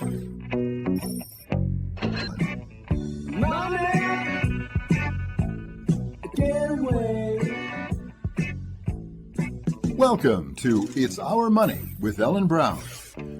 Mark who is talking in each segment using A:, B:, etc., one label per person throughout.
A: Money, get away.
B: Welcome to It's Our Money with Ellen Brown,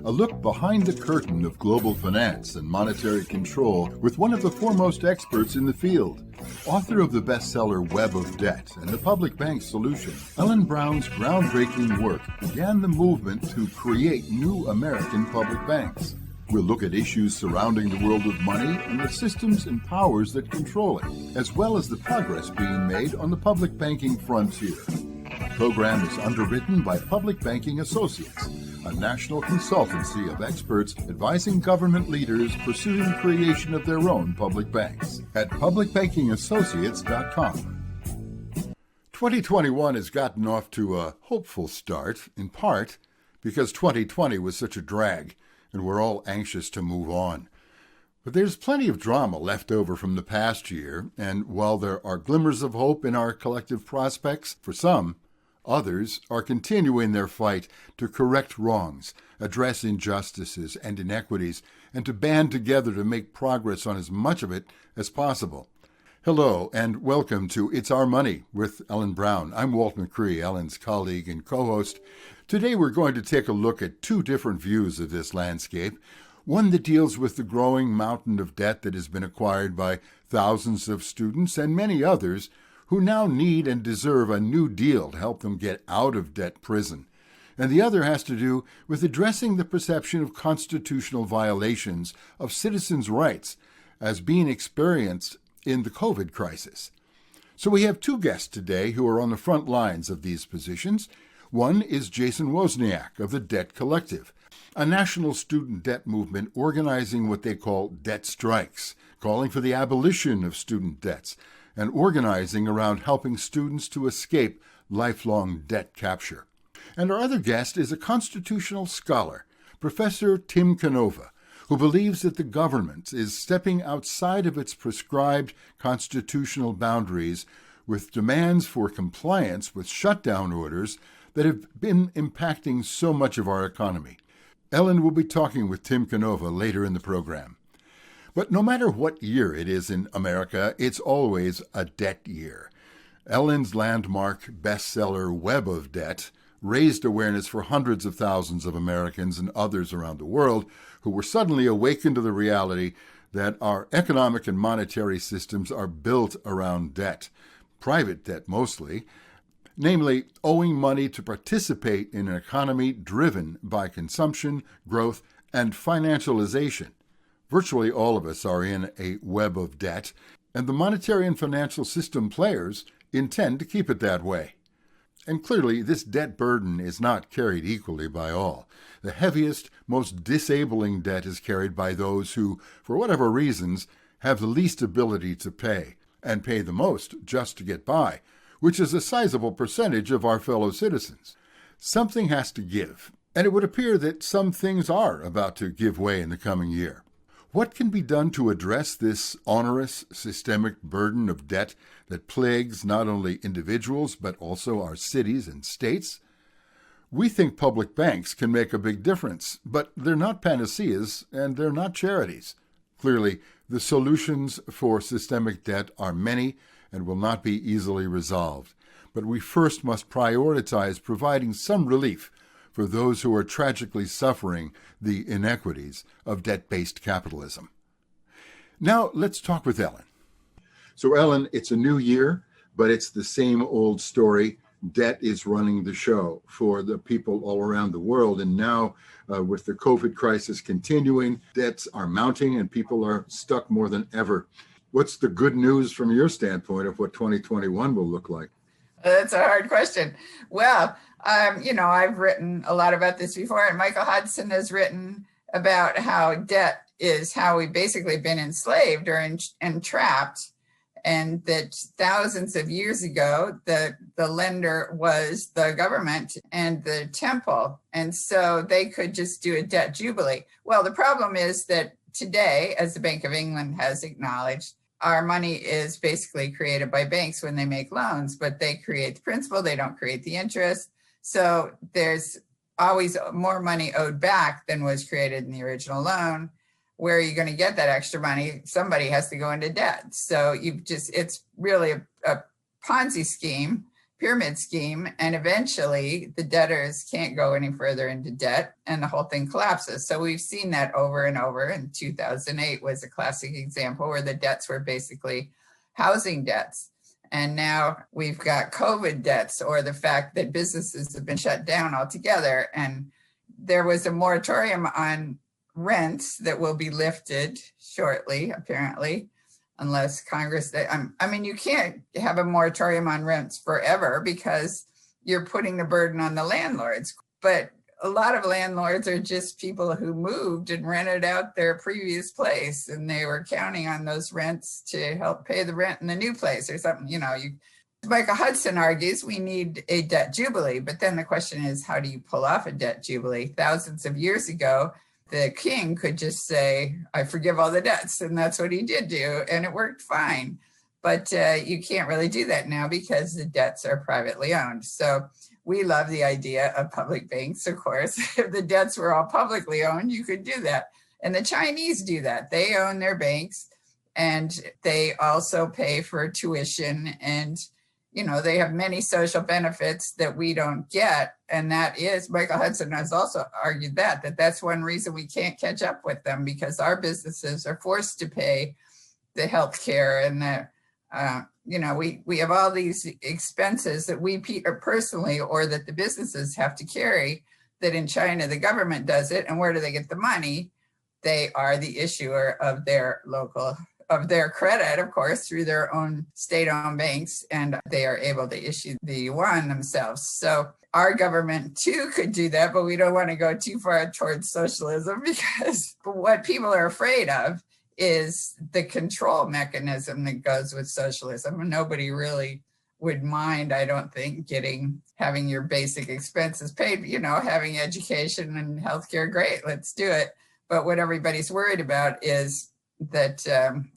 B: a look behind the curtain of global finance and monetary control with one of the foremost experts in the field. Author of the bestseller Web of Debt and the Public Bank Solution, Ellen Brown's groundbreaking work began the movement to create new American public banks. We'll look at issues surrounding the world of money and the systems and powers that control it, as well as the progress being made on the public banking frontier. The program is underwritten by Public Banking Associates, a national consultancy of experts advising government leaders pursuing creation of their own public banks at publicbankingassociates.com. 2021 has gotten off to a hopeful start, in part because 2020 was such a drag, and we're all anxious to move on. But there's plenty of drama left over from the past year, and while there are glimmers of hope in our collective prospects for some, others are continuing their fight to correct wrongs, address injustices and inequities, and to band together to make progress on as much of it as possible. Hello, and welcome to It's Our Money with Ellen Brown. I'm Walt McRee, Ellen's colleague and co-host. Today we're going to take a look at two different views of this landscape. One that deals with the growing mountain of debt that has been acquired by thousands of students and many others who now need and deserve a new deal to help them get out of debt prison. And the other has to do with addressing the perception of constitutional violations of citizens' rights as being experienced in the COVID crisis. So we have two guests today who are on the front lines of these positions. One is Jason Wozniak of the Debt Collective, a national student debt movement organizing what they call debt strikes, calling for the abolition of student debts, and organizing around helping students to escape lifelong debt capture. And our other guest is a constitutional scholar, Professor Tim Canova, who believes that the government is stepping outside of its prescribed constitutional boundaries with demands for compliance with shutdown orders that have been impacting so much of our economy. Ellen will be talking with Tim Canova later in the program. But no matter what year it is in America, it's always a debt year. Ellen's landmark bestseller Web of Debt raised awareness for hundreds of thousands of Americans and others around the world who were suddenly awakened to the reality that our economic and monetary systems are built around debt, private debt mostly, namely owing money to participate in an economy driven by consumption, growth, and financialization. Virtually all of us are in a web of debt, and the monetary and financial system players intend to keep it that way. And clearly, this debt burden is not carried equally by all. The heaviest, most disabling debt is carried by those who, for whatever reasons, have the least ability to pay, and pay the most just to get by, which is a sizable percentage of our fellow citizens. Something has to give, and it would appear that some things are about to give way in the coming year. What can be done to address this onerous systemic burden of debt that plagues not only individuals but also our cities and states? We think public banks can make a big difference, but they're not panaceas and they're not charities. Clearly, the solutions for systemic debt are many and will not be easily resolved. But we first must prioritize providing some relief for those who are tragically suffering the inequities of debt-based capitalism. Now, let's talk with Ellen. So, Ellen, it's a new year, but it's the same old story. Debt is running the show for the people all around the world. And now, with the COVID crisis continuing, debts are mounting and people are stuck more than ever. What's the good news from your standpoint of what 2021 will look like?
C: That's a hard question. Well, I've written a lot about this before, and Michael Hudson has written about how debt is how we've basically been enslaved or entrapped, and that thousands of years ago, the lender was the government and the temple, and so they could just do a debt jubilee. Well, the problem is that today, as the Bank of England has acknowledged, our money is basically created by banks when they make loans, but they create the principal, they don't create the interest. So there's always more money owed back than was created in the original loan. Where are you going to get that extra money? Somebody has to go into debt. So it's really a Ponzi scheme, pyramid scheme. And eventually the debtors can't go any further into debt and the whole thing collapses. So we've seen that over and over. And 2008 was a classic example where the debts were basically housing debts. And now we've got COVID debts, or the fact that businesses have been shut down altogether. And there was a moratorium on rents that will be lifted shortly, apparently, unless Congress, I mean, you can't have a moratorium on rents forever because you're putting the burden on the landlords. But a lot of landlords are just people who moved and rented out their previous place, and they were counting on those rents to help pay the rent in the new place or something. Michael Hudson argues we need a debt jubilee, but then the question is, how do you pull off a debt jubilee? Thousands of years ago, the king could just say, I forgive all the debts. And that's what he did do. And it worked fine. But you can't really do that now because the debts are privately owned. So we love the idea of public banks, of course. If the debts were all publicly owned, you could do that. And the Chinese do that. They own their banks, and they also pay for tuition, and they have many social benefits that we don't get. And that is, Michael Hudson has also argued that's one reason we can't catch up with them, because our businesses are forced to pay the health care and we have all these expenses that we personally, or that the businesses have to carry, that in China, the government does it. And where do they get the money? They are the issuer of their credit, of course, through their own state-owned banks, and they are able to issue the yuan themselves. So our government too could do that, but we don't want to go too far towards socialism, because what people are afraid of is the control mechanism that goes with socialism. And nobody really would mind, I don't think, having your basic expenses paid, having education and healthcare, great, let's do it. But what everybody's worried about is that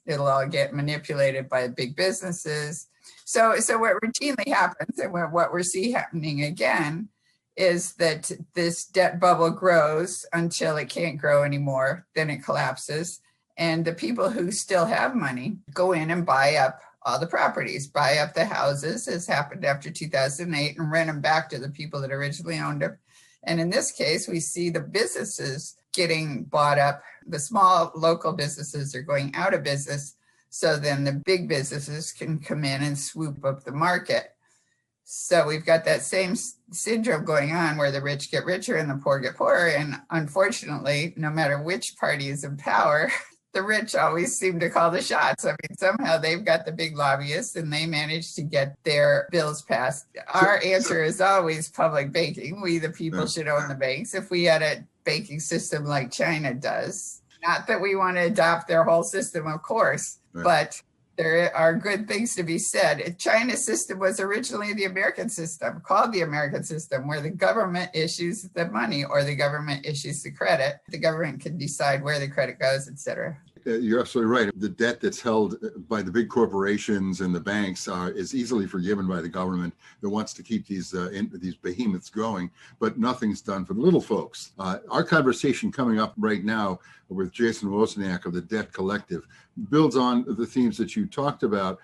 C: it'll all get manipulated by big businesses. So what routinely happens, and what we're seeing happening again, is that this debt bubble grows until it can't grow anymore, then it collapses. And the people who still have money go in and buy up all the properties, buy up the houses, as happened after 2008, and rent them back to the people that originally owned them. And in this case, we see the businesses getting bought up. The small local businesses are going out of business. So then the big businesses can come in and swoop up the market. So we've got that same syndrome going on, where the rich get richer and the poor get poorer. And unfortunately, no matter which party is in power, the rich always seem to call the shots. I mean, somehow they've got the big lobbyists and they manage to get their bills passed. Our answer is always public banking. We, the people, should own the banks. If we had a banking system like China does, not that we want to adopt their whole system, of course, but there are good things to be said. China's system was originally the American system, called the American system, where the government issues the money, or the government issues the credit. The government can decide where the credit goes, et cetera.
B: You're absolutely right. The debt that's held by the big corporations and the banks is easily forgiven by the government that wants to keep these behemoths going, but nothing's done for the little folks. Our conversation coming up right now with Jason Wozniak of the Debt Collective builds on the themes that you talked about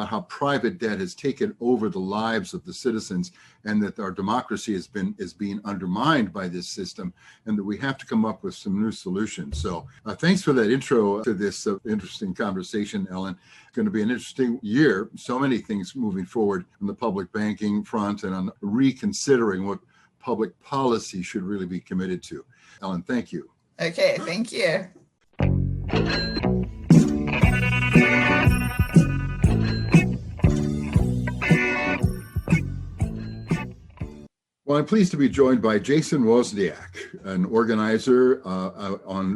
B: how private debt has taken over the lives of the citizens, and that our democracy is being undermined by this system, and that we have to come up with some new solutions. So thanks for that intro to this interesting conversation, Ellen. It's going to be an interesting year. So many things moving forward on the public banking front, and on reconsidering what public policy should really be committed to. Ellen, thank you.
C: Okay, thank you.
B: Well, I'm pleased to be joined by Jason Wozniak, an organizer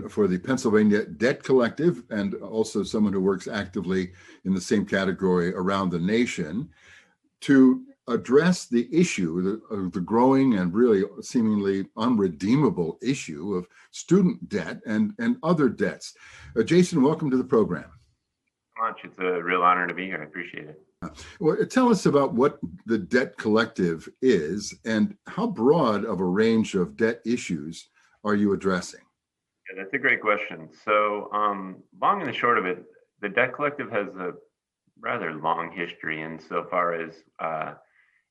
B: for the Pennsylvania Debt Collective, and also someone who works actively in the same category around the nation, to address the issue of the growing and really seemingly unredeemable issue of student debt and other debts. Jason, welcome to the program.
D: Much. It's a real honor to be here. I appreciate it.
B: Well, tell us about what the debt collective is and how broad of a range of debt issues are you addressing?
D: Yeah, that's a great question. So, long and the short of it, the debt collective has a rather long history insofar as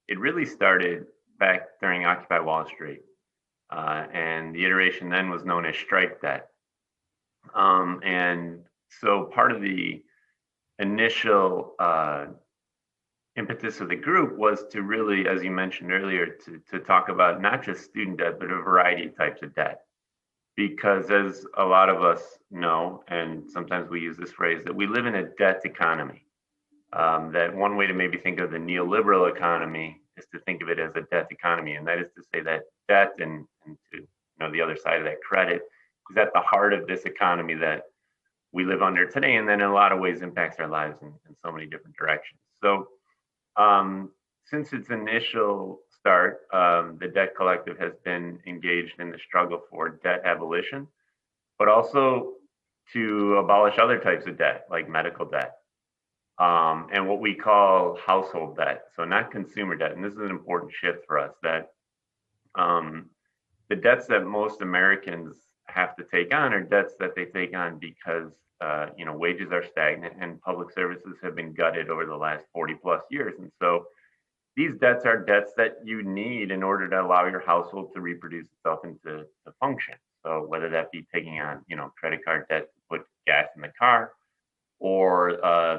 D: it really started back during Occupy Wall Street. And the iteration then was known as strike debt. And so part of the initial impetus of the group was to really, as you mentioned earlier, to talk about not just student debt, but a variety of types of debt. Because as a lot of us know, and sometimes we use this phrase, that we live in a debt economy. That one way to maybe think of the neoliberal economy is to think of it as a debt economy. And that is to say that debt and to the other side of that, credit, is at the heart of this economy that we live under today, and then in a lot of ways impacts our lives in so many different directions. So since its initial start, the Debt Collective has been engaged in the struggle for debt abolition, but also to abolish other types of debt, like medical debt, and what we call household debt. So not consumer debt. And this is an important shift for us, that the debts that most Americans have to take on are debts that they take on because wages are stagnant and public services have been gutted over the last 40 plus years. And so these debts are debts that you need in order to allow your household to reproduce itself and to function. So whether that be taking on, credit card debt to put gas in the car, or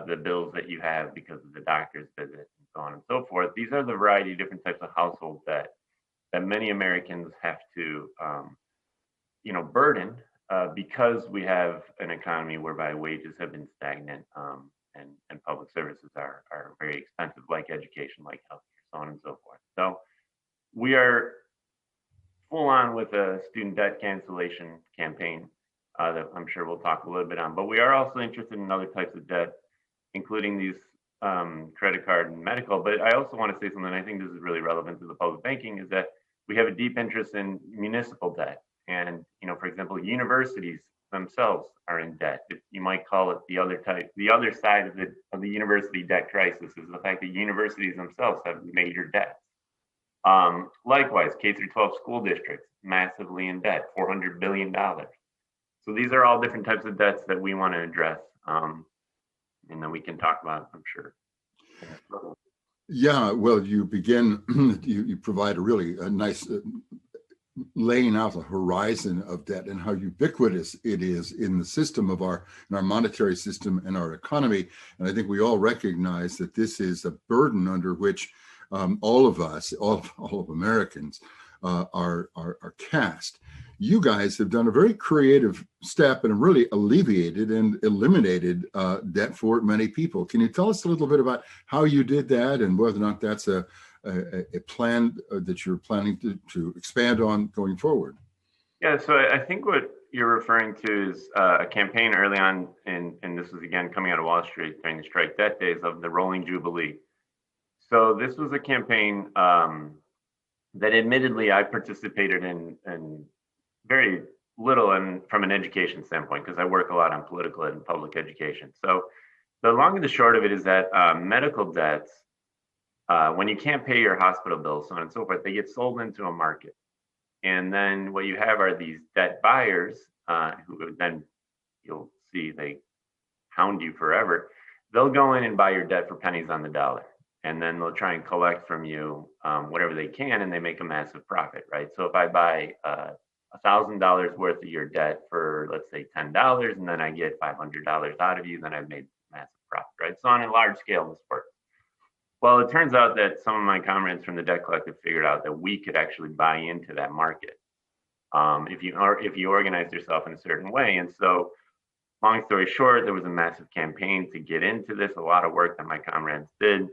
D: the bills that you have because of the doctor's visit and so on and so forth. These are the variety of different types of household debt that many Americans have to, burden because we have an economy whereby wages have been stagnant and public services are very expensive, like education, like healthcare, so on and so forth. So we are full on with a student debt cancellation campaign that I'm sure we'll talk a little bit on, but we are also interested in other types of debt, including these credit card and medical. But I also want to say something, I think this is really relevant to the public banking, is that we have a deep interest in municipal debt. And, for example, universities themselves are in debt. You might call it the other side of the university debt crisis is the fact that universities themselves have major debts. Likewise, K through 12 school districts, massively in debt, $400 billion. So these are all different types of debts that we want to address, and then we can talk about, I'm sure.
B: Yeah, well, you begin, you provide a nice laying out a horizon of debt and how ubiquitous it is in the system in our monetary system and our economy. And I think we all recognize that this is a burden under which all of us, all of Americans, are cast. You guys have done a very creative step and have really alleviated and eliminated debt for many people. Can you tell us a little bit about how you did that and whether or not that's a plan that you're planning to expand on going forward?
D: Yeah, so I think what you're referring to is a campaign early on, and this was again coming out of Wall Street during the strike debt days of the Rolling Jubilee. So this was a campaign that admittedly I participated in very little and from an education standpoint, because I work a lot on political and public education. So the long and the short of it is that medical debts, when you can't pay your hospital bills, so on and so forth, they get sold into a market. And then what you have are these debt buyers who then you'll see they hound you forever. They'll go in and buy your debt for pennies on the dollar. And then they'll try and collect from you whatever they can, and they make a massive profit, right? So if I buy $1,000 worth of your debt for, let's say, $10, and then I get $500 out of you, then I've made massive profit, right? So on a large scale, this works. Well, it turns out that some of my comrades from the Debt Collective figured out that we could actually buy into that market if you organize yourself in a certain way. And so, long story short, there was a massive campaign to get into this. A lot of work that my comrades did.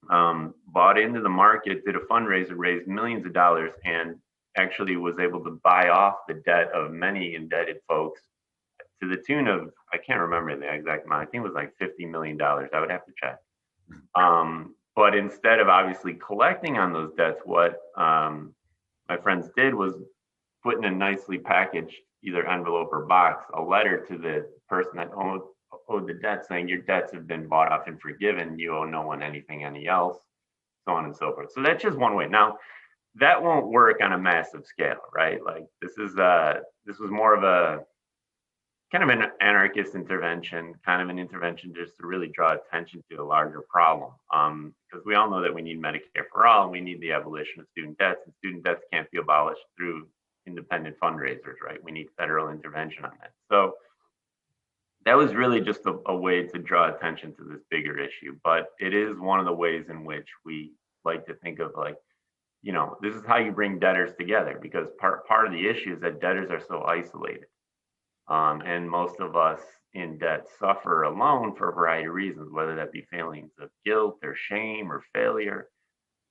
D: Bought into the market, did a fundraiser, raised millions of dollars, and actually was able to buy off the debt of many indebted folks to the tune of, I can't remember the exact amount, I think it was like $50 million. I would have to check. But instead of obviously collecting on those debts, what my friends did was put in a nicely packaged, either envelope or box, a letter to the person that owed the debt, saying your debts have been bought off and forgiven, you owe no one anything, any else, so on and so forth. So that's just one way. Now, that won't work on a massive scale, right? Like this was more of a kind of an anarchist intervention, kind of an intervention just to really draw attention to a larger problem. Because we all know that we need Medicare for all, and we need the abolition of student debts, and student debts can't be abolished through independent fundraisers, right? We need federal intervention on that. So that was really just a way to draw attention to this bigger issue. But it is one of the ways in which we like to think of, like, you know, this is how you bring debtors together, because part of the issue is that debtors are so isolated. And most of us in debt suffer alone for a variety of reasons, whether that be feelings of guilt or shame or failure.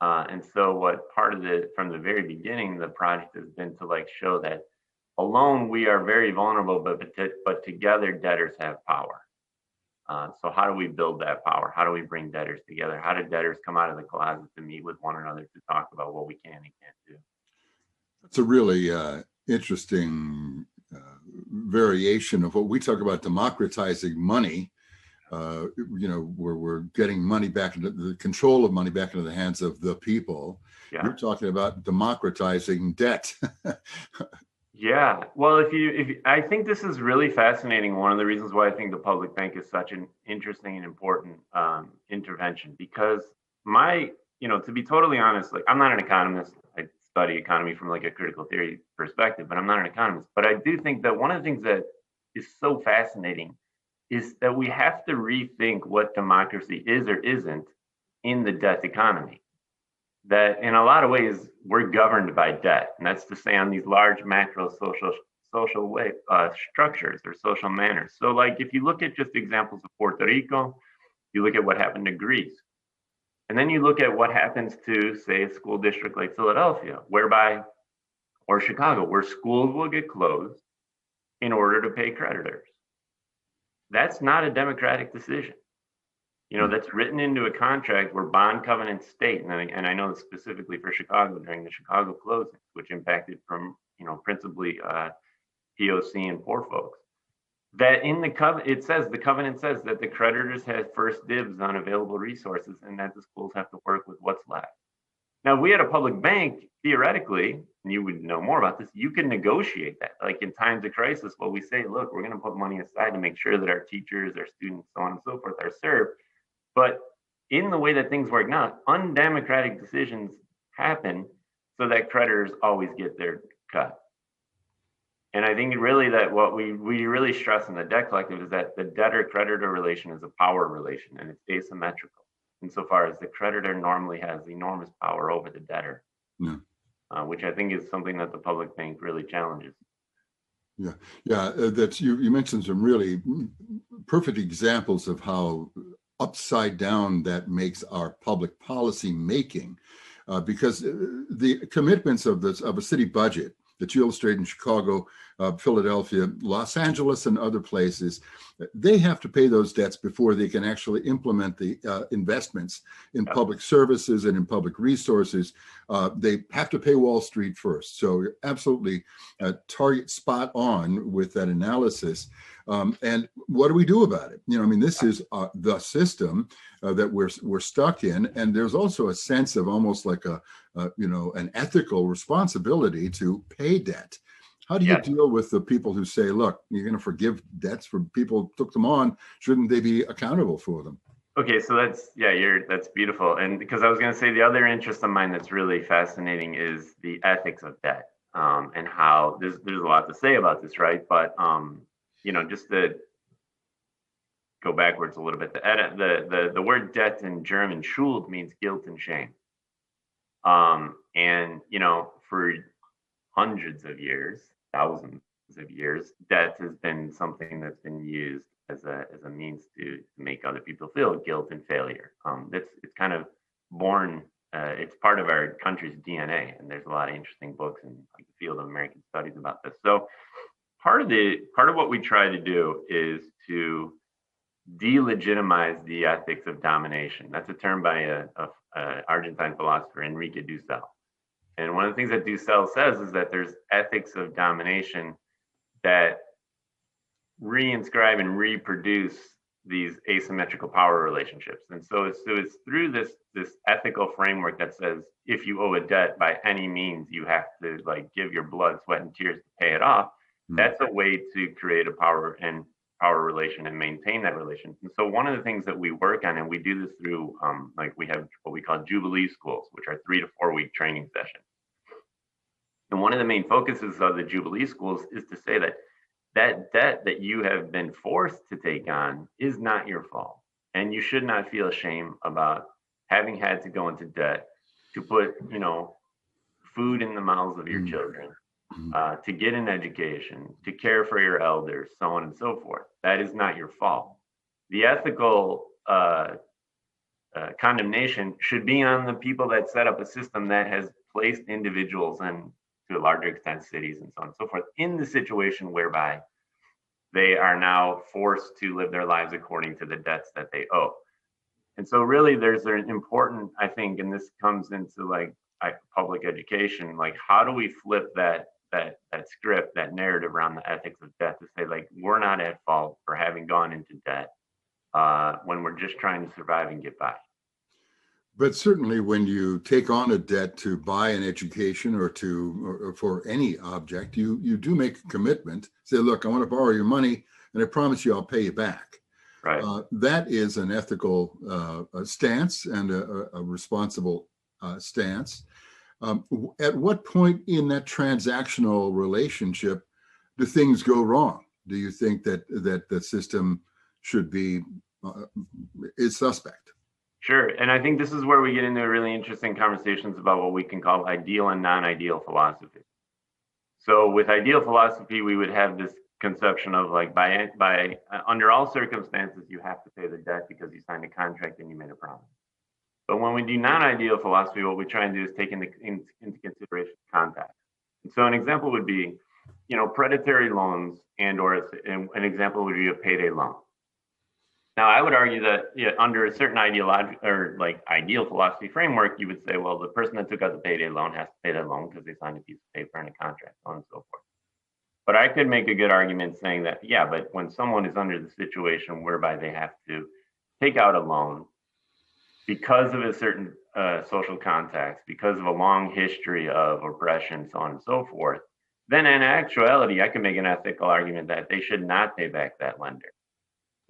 D: And so what part of from the very beginning, the project has been to like show that alone we are very vulnerable, but together debtors have power. So how do we build that power? How do we bring debtors together? How do debtors come out of the closet to meet with one another to talk about what we can and can't do?
B: That's a really interesting variation of what we talk about, democratizing money. You know, where we're getting money back into the control of money back into the hands of the people.
D: Yeah.
B: You're talking about democratizing debt.
D: Yeah, well, if I think this is really fascinating. One of the reasons why I think the public bank is such an interesting and important intervention, because to be totally honest, like I'm not an economist. I study economy from like a critical theory perspective, but I'm not an economist. But I do think that one of the things that is so fascinating is that we have to rethink what democracy is or isn't in the debt economy. That in a lot of ways we're governed by debt, and that's to say on these large macro social way structures or social manners. So like if you look at just examples of Puerto Rico, you look at what happened to Greece, and then you look at what happens to, say, a school district like Philadelphia, or Chicago, where schools will get closed in order to pay creditors. That's not a democratic decision. You know, that's written into a contract where bond covenants state, and I know this specifically for Chicago during the Chicago closings, which impacted from, principally POC and poor folks, that in the covenant says that the creditors have first dibs on available resources and that the schools have to work with what's left. Now, if we had a public bank, theoretically, and you would know more about this, you can negotiate that. Like in times of crisis, we say, look, we're going to put money aside to make sure that our teachers, our students, so on and so forth, are served. But in the way that things work now, undemocratic decisions happen so that creditors always get their cut. And I think really that what we really stress in the debt collective is that the debtor-creditor relation is a power relation, and it's asymmetrical insofar as the creditor normally has enormous power over the debtor, which I think is something that the public bank really challenges.
B: Yeah, that's you mentioned some really perfect examples of how upside down that makes our public policy making, because the commitments of a city budget that you illustrate in Chicago, Philadelphia, Los Angeles, and other places, they have to pay those debts before they can actually implement the investments in public services and in public resources. They have to pay Wall Street first. So you're absolutely target spot on with that analysis. And what do we do about it? This is the system that we're stuck in. And there's also a sense of almost like an ethical responsibility to pay debt. How do you deal with the people who say, look, you're going to forgive debts for people who took them on? Shouldn't they be accountable for them?
D: Okay, so that's beautiful. And because I was going to say the other interest of mine that's really fascinating is the ethics of debt, and how there's a lot to say about this, right? But just to go backwards a little bit, the word debt in German Schuld means guilt and shame. And for hundreds of years, thousands of years, debt has been something that's been used as a means to make other people feel guilt and failure. It's kind of born. It's part of our country's DNA, and there's a lot of interesting books in the field of American studies about this. So part of what we try to do is to delegitimize the ethics of domination. That's a term by a Argentine philosopher, Enrique Dussel. And one of the things that Dussel says is that there's ethics of domination that reinscribe and reproduce these asymmetrical power relationships. And so it's through this ethical framework that says if you owe a debt by any means, you have to like give your blood, sweat, and tears to pay it off. That's a way to create a power relation and maintain that relation. And so one of the things that we work on, and we do this through like we have what we call Jubilee schools, which are 3 to 4 week training sessions. And one of the main focuses of the Jubilee schools is to say that that debt that you have been forced to take on is not your fault. And you should not feel shame about having had to go into debt to put, food in the mouths of your children, to get an education, to care for your elders, so on and so forth. That is not your fault. The ethical condemnation should be on the people that set up a system that has placed individuals and to a larger extent cities and so on and so forth in the situation whereby they are now forced to live their lives according to the debts that they owe. And so really there's an important, I think, and this comes into like public education, like how do we flip that script, that narrative around the ethics of debt to say like, we're not at fault for having gone into debt when we're just trying to survive and get by.
B: But certainly when you take on a debt to buy an education or for any object, you do make a commitment. Say, look, I want to borrow your money and I promise you I'll pay you back.
D: Right.
B: That is an ethical stance and a responsible stance. At what point in that transactional relationship do things go wrong? Do you think that the system should be is suspect?
D: Sure. And I think this is where we get into really interesting conversations about what we can call ideal and non-ideal philosophy. So with ideal philosophy, we would have this conception of like by under all circumstances, you have to pay the debt because you signed a contract and you made a promise. But when we do non-ideal philosophy, what we try and do is take into consideration context. And so an example would be, predatory loans or an example would be a payday loan. Now, I would argue that under a certain ideal philosophy framework, you would say, well, the person that took out the payday loan has to pay that loan because they signed a piece of paper and a contract, so on and so forth. But I could make a good argument saying that, yeah, but when someone is under the situation whereby they have to take out a loan because of a certain social context, because of a long history of oppression, so on and so forth, then in actuality, I can make an ethical argument that they should not pay back that lender.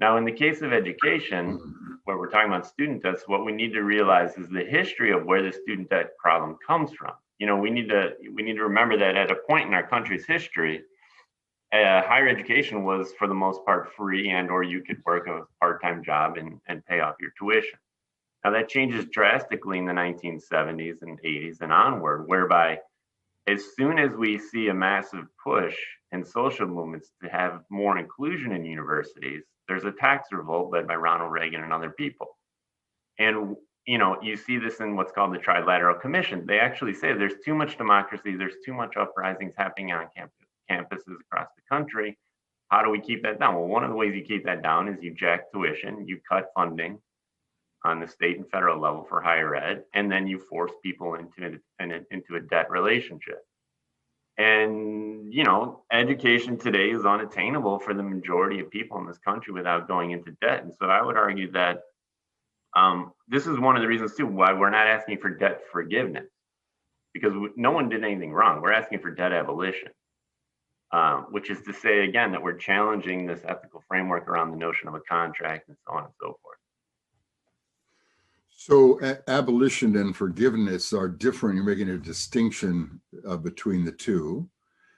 D: Now, in the case of education, where we're talking about student debts, what we need to realize is the history of where the student debt problem comes from. We need to remember that at a point in our country's history, higher education was for the most part free, and or you could work a part-time job and pay off your tuition. Now that changes drastically in the 1970s and 80s and onward, whereby as soon as we see a massive push in social movements to have more inclusion in universities, there's a tax revolt led by Ronald Reagan and other people. And, you see this in what's called the Trilateral Commission. They actually say there's too much democracy, there's too much uprisings happening on campuses across the country. How do we keep that down? Well, one of the ways you keep that down is you jack tuition, you cut funding on the state and federal level for higher ed, and then you force people into a debt relationship. And, education today is unattainable for the majority of people in this country without going into debt. And so I would argue that this is one of the reasons, too, why we're not asking for debt forgiveness, because no one did anything wrong. We're asking for debt abolition, which is to say, again, that we're challenging this ethical framework around the notion of a contract and so on and so forth.
B: So abolition and forgiveness are different. You're making a distinction between the two.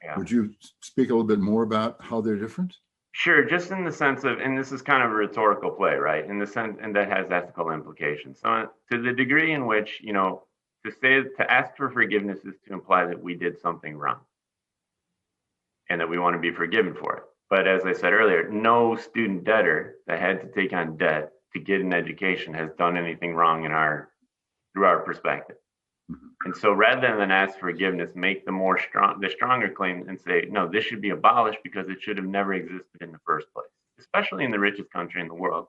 B: Yeah. Would you speak a little bit more about how they're different?
D: Sure, just in the sense of, and this is kind of a rhetorical play, right? In the sense, and that has ethical implications. So to the degree in which, to ask for forgiveness is to imply that we did something wrong and that we want to be forgiven for it. But as I said earlier, no student debtor that had to take on debt to get an education has done anything wrong through our perspective. Mm-hmm. And so rather than ask forgiveness, make the stronger claim and say, no, this should be abolished because it should have never existed in the first place, especially in the richest country in the world,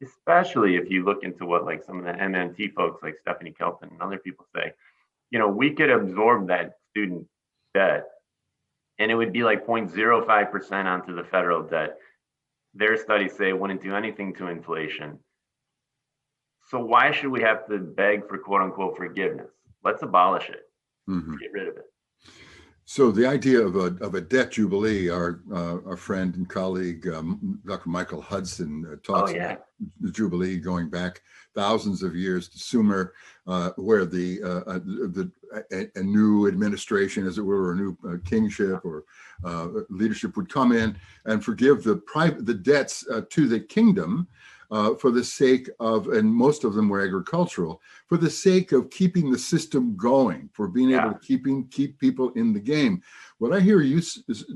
D: especially if you look into what like some of the MMT folks like Stephanie Kelton and other people say, we could absorb that student debt and it would be like 0.05% onto the federal debt. Their studies say it wouldn't do anything to inflation. So why should we have to beg for quote unquote forgiveness? Let's abolish it. Get rid of it.
B: So the idea of a debt jubilee, our friend and colleague, Dr. Michael Hudson, talks about the jubilee going back thousands of years to Sumer, where a new administration, as it were, or a new kingship or leadership would come in and forgive the debts to the kingdom. For the sake of, and most of them were agricultural, for the sake of keeping the system going, for being able to keep people in the game. What I hear you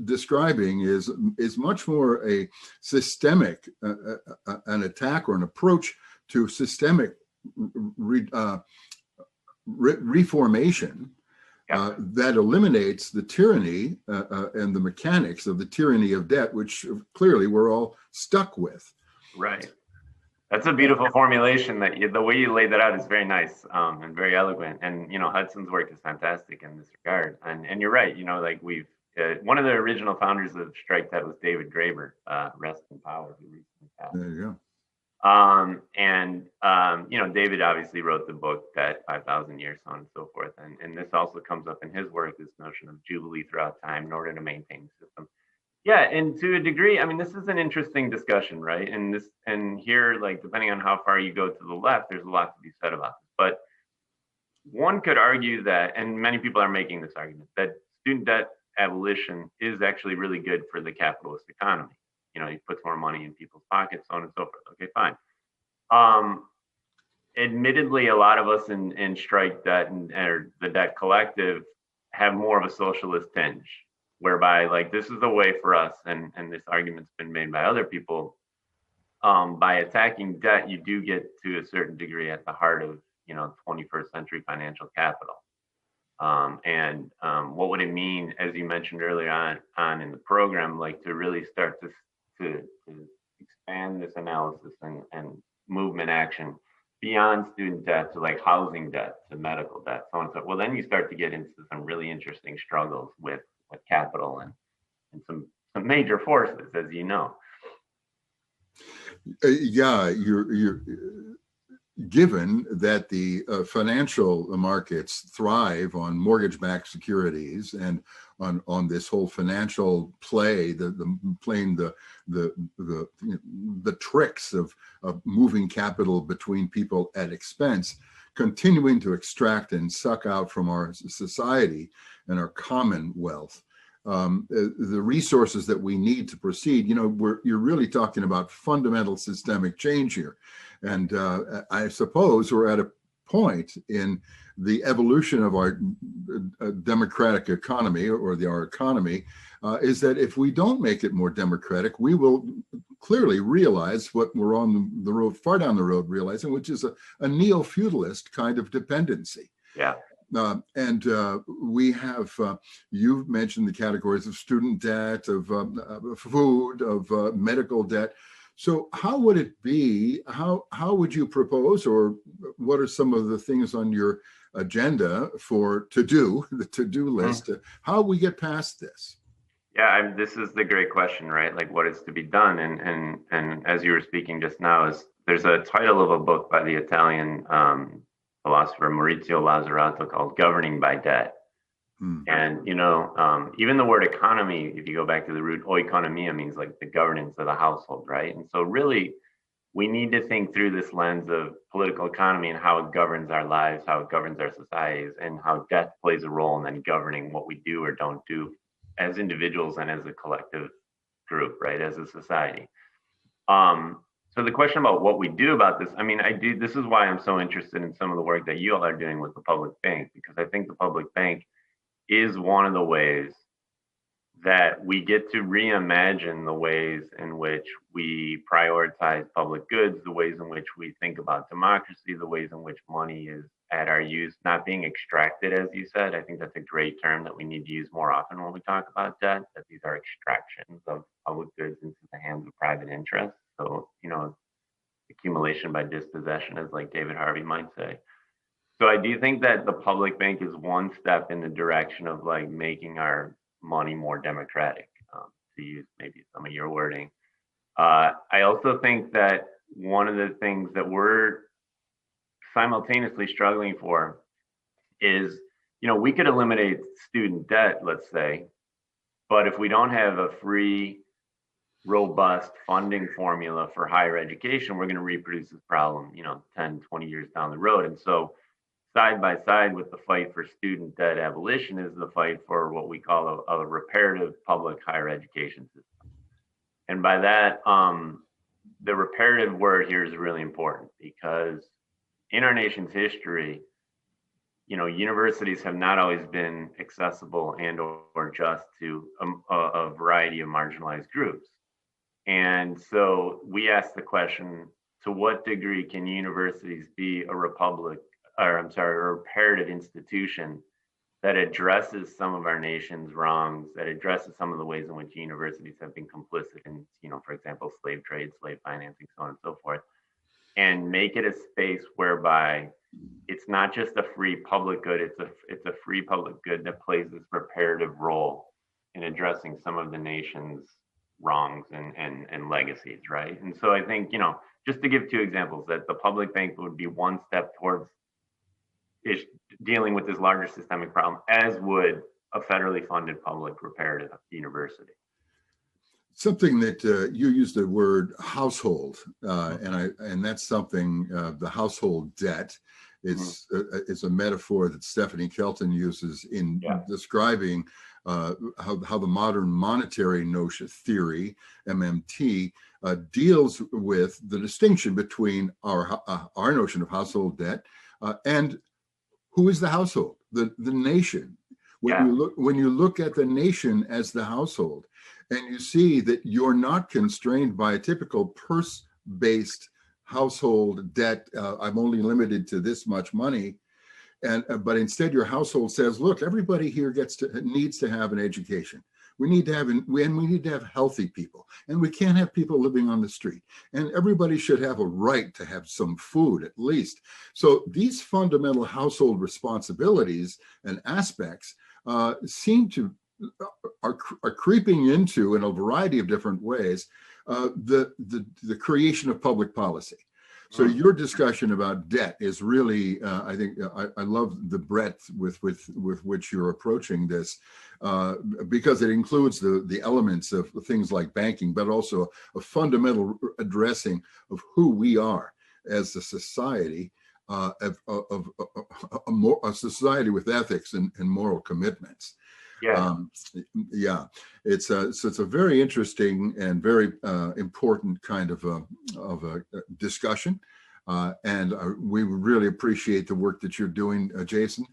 B: describing is much more a systemic, an attack or an approach to systemic reformation that eliminates the tyranny and the mechanics of the tyranny of debt, which clearly we're all stuck with.
D: Right. That's a beautiful formulation. That the way you laid that out is very nice and very eloquent. And Hudson's work is fantastic in this regard. And you're right. Like we've one of the original founders of Strike Debt was David Graeber, rest in power, who recently passed.
B: There you
D: go. David obviously wrote the book Debt 5,000 Years, so on and so forth. And this also comes up in his work, this notion of jubilee throughout time in order to maintain the system. Yeah, and to a degree, I mean, this is an interesting discussion, right? And here, like, depending on how far you go to the left, there's a lot to be said about this. But one could argue that, and many people are making this argument, that student debt abolition is actually really good for the capitalist economy. It puts more money in people's pockets, so on and so forth. Okay, fine. Admittedly, a lot of us in Strike Debt or the Debt Collective have more of a socialist tinge, whereby like this is a way for us, and this argument's been made by other people, by attacking debt, you do get to a certain degree at the heart of 21st century financial capital. And what would it mean, as you mentioned earlier on in the program, like to really start to expand this analysis and movement action beyond student debt to like housing debt, to medical debt, so on and so forth. Well, then you start to get into some really interesting struggles with capital and some major forces, as you know.
B: You're given that the financial markets thrive on mortgage-backed securities and on this whole financial play, playing the tricks of moving capital between people at expense, continuing to extract and suck out from our society and our commonwealth the resources that we need to proceed. You're really talking about fundamental systemic change here. And I suppose we're at a point in the evolution of our democratic economy, or our economy, is that if we don't make it more democratic, we will clearly realize what we're on the road, far down the road realizing, which is a neo-feudalist kind of dependency.
D: Yeah.
B: And we have, you've mentioned the categories of student debt, of food, of medical debt. So how would it be, how would you propose, or what are some of the things on your agenda for the to-do list, how we get past this?
D: Yeah, this is the great question, right? Like what is to be done? And as you were speaking just now, there's a title of a book by the Italian philosopher Maurizio Lazzarato called Governing by Debt. And, even the word economy, if you go back to the root, oikonomia means like the governance of the household, right? And so really, we need to think through this lens of political economy and how it governs our lives, how it governs our societies, and how debt plays a role in then governing what we do or don't do as individuals and as a collective group, right, as a society. So the question about what we do about this, this is why I'm so interested in some of the work that you all are doing with the public bank, because I think the public bank is one of the ways that we get to reimagine the ways in which we prioritize public goods, the ways in which we think about democracy, the ways in which money is at our use, not being extracted, as you said. I think that's a great term that we need to use more often when we talk about debt, that these are extractions of public goods into the hands of private interests. So, accumulation by dispossession, as like David Harvey might say. So I do think that the public bank is one step in the direction of like making our money more democratic, to use maybe some of your wording. I also think that one of the things that we're simultaneously struggling for is, we could eliminate student debt, let's say, but if we don't have a free, robust funding formula for higher education, we're going to reproduce this problem, 10, 20 years down the road. And so side by side with the fight for student debt abolition is the fight for what we call a reparative public higher education system. And by that, the reparative word here is really important because in our nation's history, universities have not always been accessible and or just to a variety of marginalized groups. And so we ask the question, to what degree can universities be a reparative institution that addresses some of our nation's wrongs, that addresses some of the ways in which universities have been complicit in, for example, slave trade, slave financing, so on and so forth, and make it a space whereby it's not just a free public good, it's a free public good that plays this reparative role in addressing some of the nation's wrongs and legacies, right? And so I think, just to give two examples, that the public bank would be one step towards dealing with this larger systemic problem, as would a federally funded public reparative university.
B: Something that you used the word household, and that's something, the household debt. It's a metaphor that Stephanie Kelton uses in describing how the modern monetary notion theory, MMT, deals with the distinction between our notion of household debt and who is the household, the nation. When you look at the nation as the household, and you see that you're not constrained by a typical purse-based household debt. I'm only limited to this much money, but instead your household says, look, everybody here needs to have an education. We need to have healthy people, and we can't have people living on the street. And everybody should have a right to have some food at least. So these fundamental household responsibilities and aspects seem to are creeping into, in a variety of different ways, the creation of public policy. So your discussion about debt is really, I think, I love the breadth with which you're approaching this, because it includes the elements of things like banking, but also a fundamental addressing of who we are as a society, a society with ethics and moral commitments. It's a very interesting and very important kind of a discussion, and we really appreciate the work that you're doing, Jason,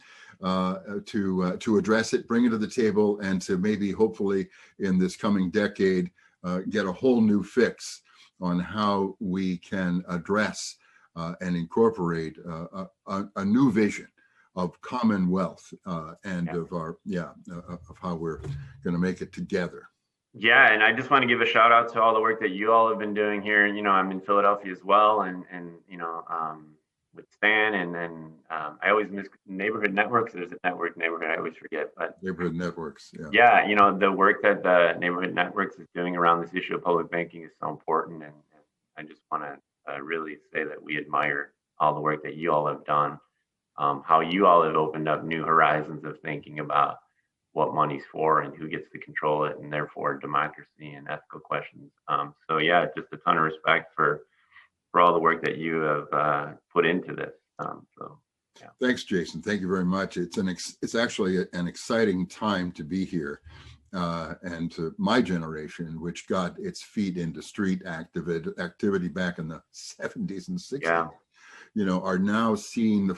B: to address it, bring it to the table, and to maybe hopefully in this coming decade get a whole new fix on how we can address and incorporate a new vision of commonwealth of our of how we're going to make it together.
D: Yeah, and I just want to give a shout out to all the work that you all have been doing here. I'm in Philadelphia as well, and with Stan, and then I always miss neighborhood networks. There's a neighborhood I always forget, but
B: neighborhood networks.
D: Yeah, the work that the neighborhood networks is doing around this issue of public banking is so important, and I just want to really say that we admire all the work that you all have done. How you all have opened up new horizons of thinking about what money's for and who gets to control it, and therefore democracy and ethical questions. So yeah, just a ton of respect for all the work that you have put into this.
B: Thanks, Jason. Thank you very much. It's actually an exciting time to be here, and to my generation, which got its feet into street activity back in the 70s and 60s. Are now seeing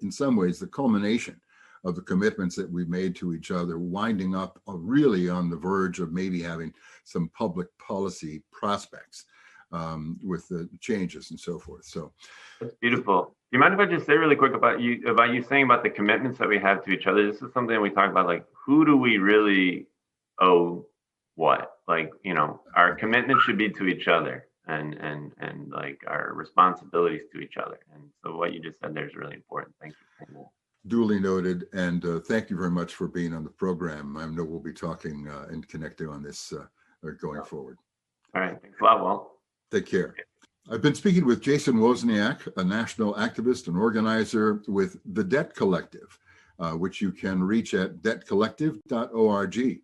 B: in some ways the culmination of the commitments that we made to each other, winding up really on the verge of maybe having some public policy prospects with the changes and so forth. So
D: that's beautiful. Do you mind if I just say really quick about you saying about the commitments that we have to each other? This is something we talk about, like, who do we really owe what? Like, our commitment should be to each other. And like our responsibilities to each other. And so what you just said there is really important. Thank you.
B: Duly noted. And thank you very much for being on the program. I know we'll be talking and connecting on this going forward.
D: All right. Thanks a lot, Walt.
B: Take care. I've been speaking with Jason Wozniak, a national activist and organizer with the Debt Collective, which you can reach at debtcollective.org.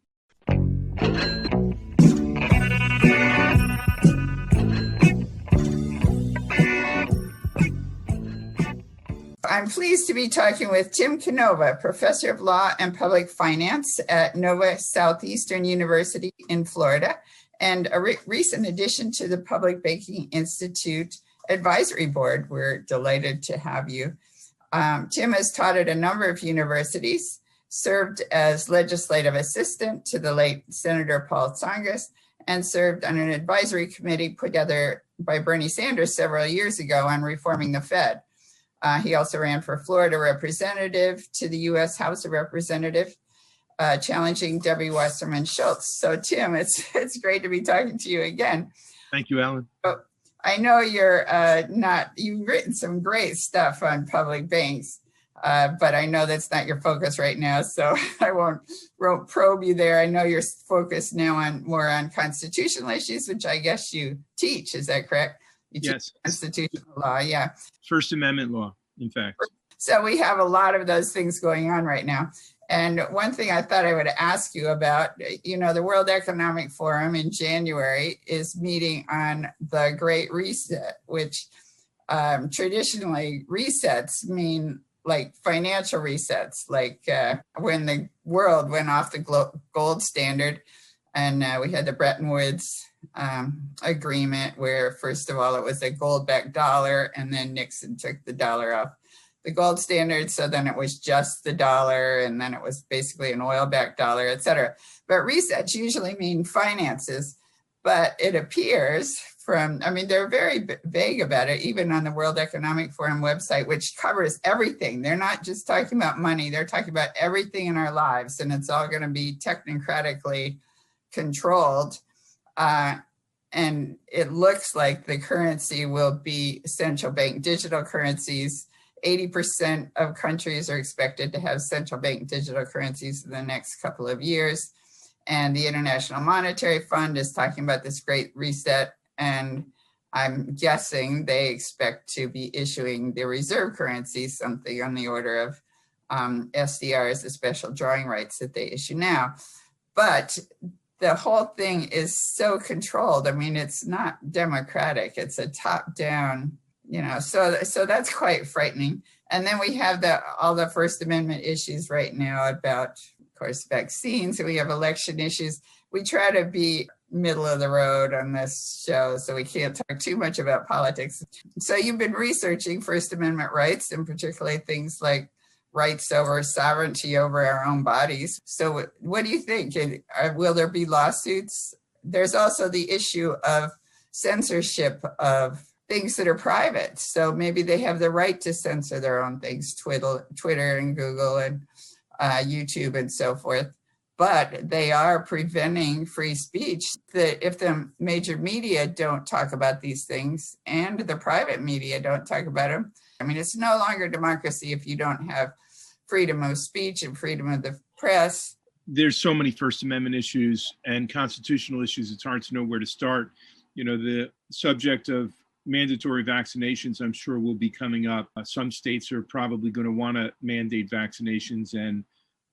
C: I'm pleased to be talking with Tim Canova, Professor of Law and Public Finance at Nova Southeastern University in Florida, and a recent addition to the Public Banking Institute Advisory Board. We're delighted to have you. Tim has taught at a number of universities, served as legislative assistant to the late Senator Paul Tsongas, and served on an advisory committee put together by Bernie Sanders several years ago on reforming the Fed. He also ran for Florida representative to the U.S. House of Representatives, challenging Debbie Wasserman Schultz. So Tim, it's great to be talking to you again.
E: Thank you, Alan.
C: I know you've written some great stuff on public banks, but I know that's not your focus right now, so I won't probe you there. I know you're focused now more on constitutional issues, which I guess you teach. Is that correct?
E: Yes.
C: Constitutional law, yeah.
E: First Amendment law, in fact.
C: So we have a lot of those things going on right now. And one thing I thought I would ask you about, the World Economic Forum in January is meeting on the Great Reset, which traditionally resets mean like financial resets, like when the world went off the gold standard and we had the Bretton Woods agreement where, first of all, it was a gold-backed dollar, and then Nixon took the dollar off the gold standard. So then it was just the dollar, and then it was basically an oil-backed dollar, et cetera. But resets usually mean finances, but it appears they're very vague about it, even on the World Economic Forum website, which covers everything. They're not just talking about money, they're talking about everything in our lives, and it's all gonna be technocratically controlled. And it looks like the currency will be central bank digital currencies. 80% of countries are expected to have central bank digital currencies in the next couple of years. And the International Monetary Fund is talking about this great reset. And I'm guessing they expect to be issuing the reserve currency, something on the order of SDRs, the special drawing rights that they issue now. But the whole thing is so controlled. It's not democratic. It's a top-down, so that's quite frightening. And then we have all the First Amendment issues right now about, of course, vaccines. And we have election issues. We try to be middle of the road on this show, so we can't talk too much about politics. So you've been researching First Amendment rights, and particularly things like rights over sovereignty over our own bodies. So what do you think? Will there be lawsuits? There's also the issue of censorship of things that are private. So maybe they have the right to censor their own things, Twitter and Google and YouTube and so forth. But they are preventing free speech. That if the major media don't talk about these things and the private media don't talk about them, it's no longer democracy if you don't have freedom of speech and freedom of the press.
E: There's so many First Amendment issues and constitutional issues, it's hard to know where to start. The subject of mandatory vaccinations, I'm sure, will be coming up. Some states are probably going to want to mandate vaccinations and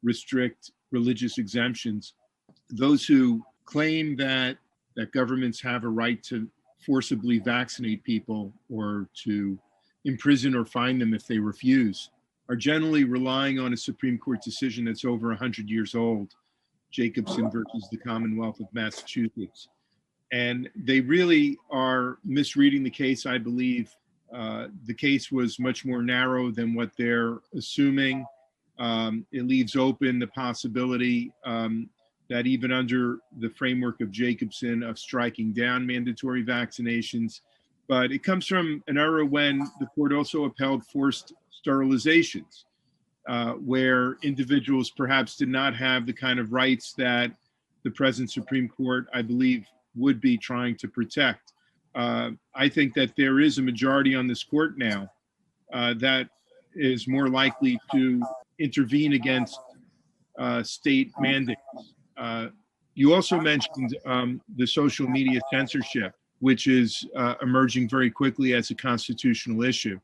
E: restrict religious exemptions. Those who claim that governments have a right to forcibly vaccinate people or to imprison or fine them if they refuse are generally relying on a Supreme Court decision that's over 100 years old, Jacobson versus the Commonwealth of Massachusetts. And they really are misreading the case, I believe. The case was much more narrow than what they're assuming. It leaves open the possibility that even under the framework of Jacobson of striking down mandatory vaccinations, but it comes from an era when the court also upheld forced sterilizations, where individuals perhaps did not have the kind of rights that the present Supreme Court, I believe, would be trying to protect. I think that there is a majority on this court now that is more likely to intervene against state mandates. You also mentioned the social media censorship, which is emerging very quickly as a constitutional issue.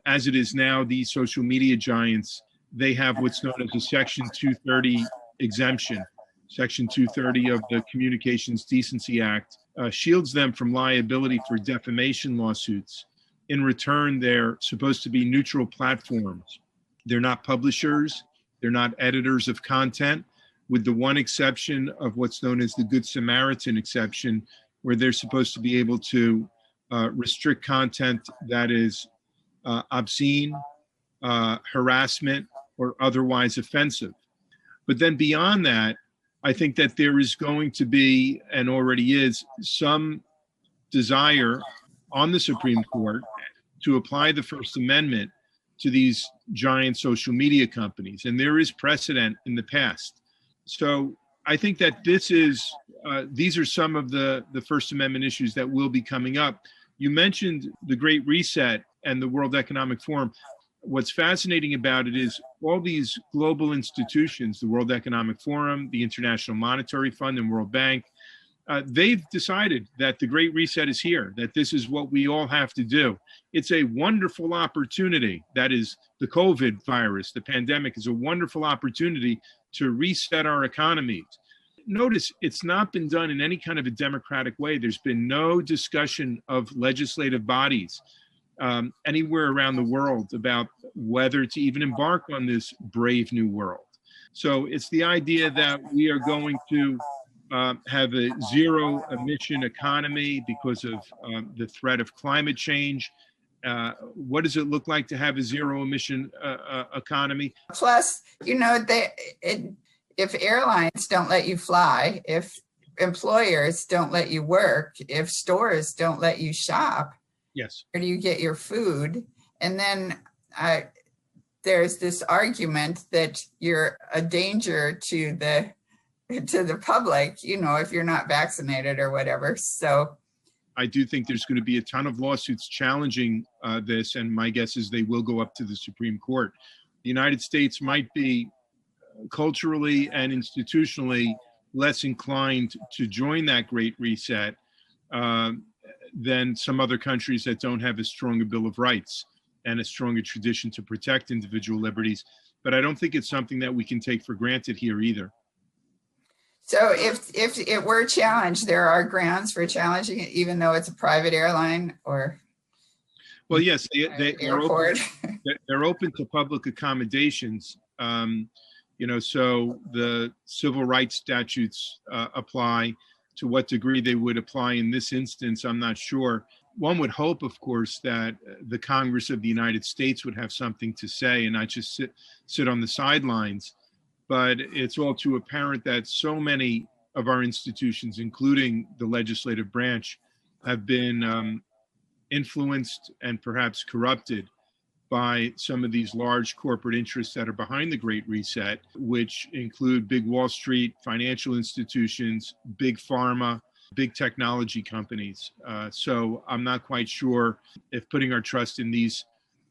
E: As it is now, these social media giants, they have what's known as a Section 230 exemption. Section 230 of the Communications Decency Act shields them from liability for defamation lawsuits. In return, they're supposed to be neutral platforms. They're not publishers. They're not editors of content, with the one exception of what's known as the Good Samaritan exception, where they're supposed to be able to restrict content that is obscene, harassment, or otherwise offensive. But then beyond that, I think that there is going to be, and already is, some desire on the Supreme Court to apply the First Amendment to these giant social media companies. And there is precedent in the past. So I think that these are some of the First Amendment issues that will be coming up. You mentioned the Great Reset and the World Economic Forum. What's fascinating about it is all these global institutions, the World Economic Forum, the International Monetary Fund, and World Bank, they've decided that the Great Reset is here, that this is what we all have to do. It's a wonderful opportunity. That is, the COVID virus, the pandemic, is a wonderful opportunity to reset our economies. Notice it's not been done in any kind of a democratic way. There's been no discussion of legislative bodies anywhere around the world about whether to even embark on this brave new world. So it's the idea that we are going to have a zero emission economy because of the threat of climate change. What does it look like to have a zero emission economy?
C: Plus, if airlines don't let you fly, if employers don't let you work, if stores don't let you shop,
E: yes,
C: where do you get your food? And then there's this argument that you're a danger to the public, if you're not vaccinated or whatever. So
E: I do think there's going to be a ton of lawsuits challenging this, and my guess is they will go up to the Supreme Court. The United States might be culturally and institutionally less inclined to join that Great Reset than some other countries that don't have as strong a Bill of Rights and a stronger tradition to protect individual liberties. But I don't think it's something that we can take for granted here either.
C: So if it were challenged, there are grounds for challenging it, even though it's a private airline or
E: well, yes, they're open to public accommodations. So the civil rights statutes apply. To what degree they would apply in this instance, I'm not sure. One would hope, of course, that the Congress of the United States would have something to say and not just sit on the sidelines. But it's all too apparent that so many of our institutions, including the legislative branch, have been influenced and perhaps corrupted by some of these large corporate interests that are behind the Great Reset, which include big Wall Street financial institutions, big pharma, big technology companies. So I'm not quite sure if putting our trust in these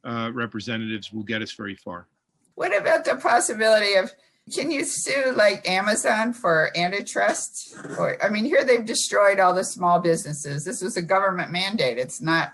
E: representatives will get us very far.
C: What about the possibility of, can you sue like Amazon for antitrust? Here they've destroyed all the small businesses. This was a government mandate. It's not,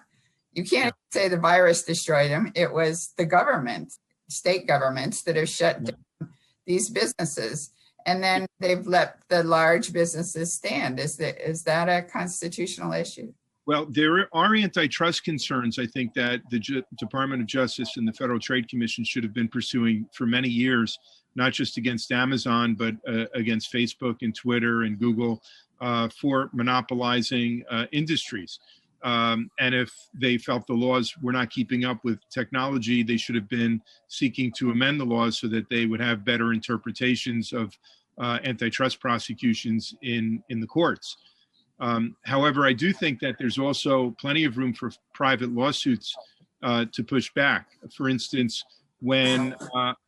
C: you can't say the virus destroyed them. It was the government, state governments that have shut down these businesses. And then they've let the large businesses stand. Is that a constitutional issue?
E: Well, there are antitrust concerns, I think, that the Department of Justice and the Federal Trade Commission should have been pursuing for many years, not just against Amazon, but against Facebook and Twitter and Google for monopolizing industries. And if they felt the laws were not keeping up with technology, they should have been seeking to amend the laws so that they would have better interpretations of antitrust prosecutions in the courts. However, I do think that there's also plenty of room for private lawsuits to push back. For instance, when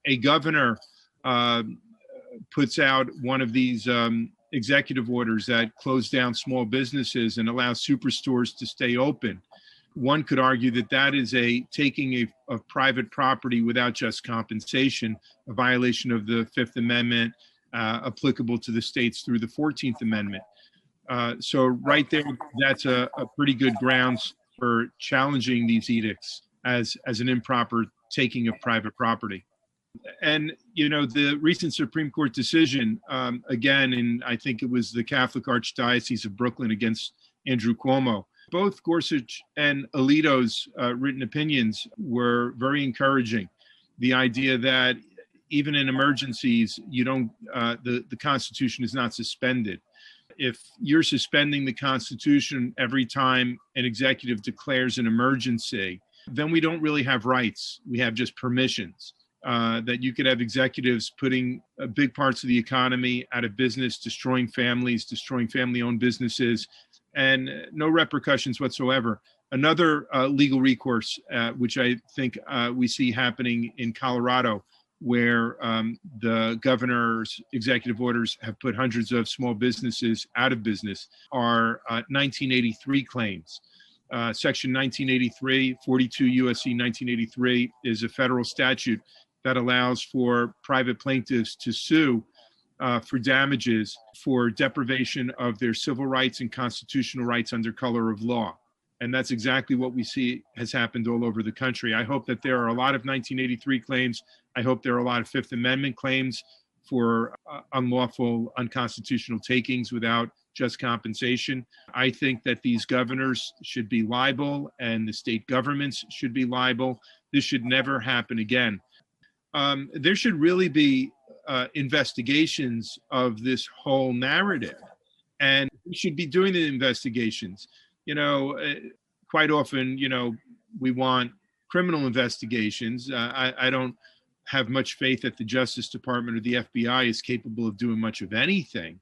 E: a governor puts out one of these executive orders that close down small businesses and allow superstores to stay open, one could argue that that is a taking of private property without just compensation, a violation of the Fifth Amendment, applicable to the states through the 14th Amendment. So right there, that's a pretty good grounds for challenging these edicts as an improper taking of private property. And, you know, the recent Supreme Court decision, again, in I think it was the Catholic Archdiocese of Brooklyn against Andrew Cuomo, both Gorsuch and Alito's written opinions were very encouraging. The idea that even in emergencies, you don't, the Constitution is not suspended. If you're suspending the Constitution every time an executive declares an emergency, then we don't really have rights. We have just permissions. That you could have executives putting big parts of the economy out of business, destroying families, destroying family-owned businesses, and no repercussions whatsoever. Another legal recourse, which I think we see happening in Colorado, where the governor's executive orders have put hundreds of small businesses out of business, are 1983 claims. Section 1983, 42 U.S.C. 1983 is a federal statute that allows for private plaintiffs to sue for damages for deprivation of their civil rights and constitutional rights under color of law. And that's exactly what we see has happened all over the country. I hope that there are a lot of 1983 claims. I hope there are a lot of Fifth Amendment claims for unlawful, unconstitutional takings without just compensation. I think that these governors should be liable and the state governments should be liable. This should never happen again. There should really be investigations of this whole narrative, and we should be doing the investigations. You know, quite often, you know, we want criminal investigations. I don't have much faith that the Justice Department or the FBI is capable of doing much of anything.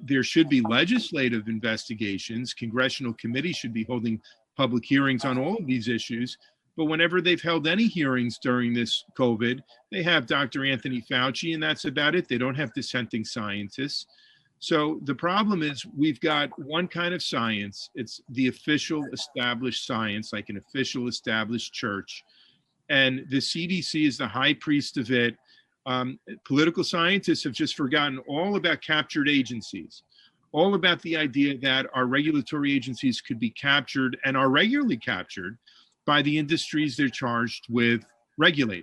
E: There should be legislative investigations. Congressional committees should be holding public hearings on all of these issues. But whenever they've held any hearings during this COVID, they have Dr. Anthony Fauci, and that's about it. They don't have dissenting scientists. So the problem is we've got one kind of science. It's the official established science, like an official established church. And the CDC is the high priest of it. Political scientists have just forgotten all about captured agencies, all about the idea that our regulatory agencies could be captured and are regularly captured by the industries they're charged with regulating.